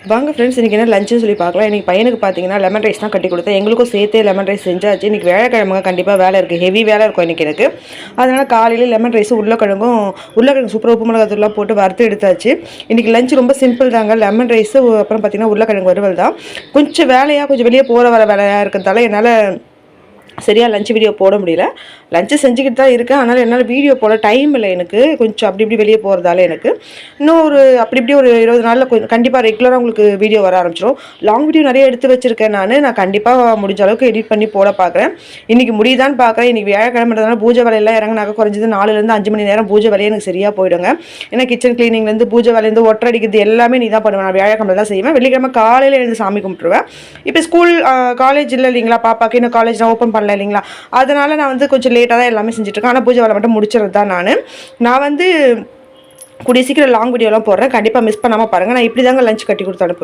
வாங்க ஃப்ரெண்ட்ஸ், இன்றைக்கி என்ன லஞ்சுன்னு சொல்லி பார்க்கலாம். இன்றைக்கி பையனுக்கு பார்த்தீங்கன்னா லெமன் ரைஸ் தான் கட்டி கொடுத்தேன். எங்களுக்கும் சேர்த்தே லெமன் ரைஸ் செஞ்சாச்சு. இன்றைக்கி வியாழக்கிழமை கண்டிப்பாக வேலை இருக்குது, ஹெவி வேலை இருக்கும் இன்றைக்கி எனக்கு. அதனால் காலையில் லெமன் ரைஸும் உருளைக்கிழங்கு சூப்பராக உப்பு மிளகாத்தூள்லாம் போட்டு வறுத்து எடுத்தாச்சு. இன்றைக்கி லஞ்ச் ரொம்ப சிம்பிள் தாங்க. லெமன் ரைஸு, அப்புறம் பார்த்தீங்கன்னா உருளைக்கிழங்கு வறுவல் தான். கொஞ்சம் வெளியே போகிற வேலையாக இருக்கிறதால என்னால் சரியாக லஞ்ச் வீடியோ போட முடியல. லஞ்சு செஞ்சுக்கிட்டு தான் இருக்கேன். அதனால் என்னால் வீடியோ போட டைம் இல்லை எனக்கு. கொஞ்சம் அப்படி இப்படி வெளியே போகிறதால எனக்கு இன்னும் அப்படி இப்படி ஒரு 20 நாளில் கண்டிப்பாக ரெகுலராக உங்களுக்கு வீடியோ வர ஆரம்பிச்சிடும். லாங் வீடியோ நிறைய எடுத்து வச்சுருக்கேன். நான் கண்டிப்பாக முடிஞ்ச அளவுக்கு எடிட் பண்ணி போட பார்க்குறேன். இன்றைக்கி முடியுதான்னு பார்க்குறேன். இன்றைக்கி வியாழக்கிழமைன்றதுனால பூஜை வேலையெல்லாம் இறங்கினாக்க குறைஞ்சது 4லேருந்து 5 மணி நேரம் பூஜை வேலையே எனக்கு சரியாக போயிடுங்க. ஏன்னா கிச்சன் கிளீனிங்லேருந்து பூஜை வேலையிலேருந்து ஒட்டடிக்கிறது எல்லாமே நீ தான் பண்ணுவேன். நான் வியாழக்கிழமை தான் செய்வேன். வெள்ளிக்கிழமை காலையில் எழுந்து சாமி கும்பிட்டுருவேன். இப்போ ஸ்கூல் காலேஜ் இல்லை இல்லைங்களா, பாப்பாக்கு இன்னும் காலேஜ் நான் ஓப்பன் பண்ணல இல்லைங்களா, அதனால் நான் கொஞ்சம் லேட்டாக தான் எல்லாமே செஞ்சுட்ருக்கேன். ஆனால் பூஜை வேலை மட்டும் முடிச்சிடுறது தான். நான் கூடிய சீக்கிரம் லாங் வீடியோலாம் போடுறேன். கண்டிப்பாக மிஸ் பண்ணாமல் பாருங்கள். நான் இப்படி தாங்க லஞ்ச் கட்டி கொடுத்து அனுப்புவேன்.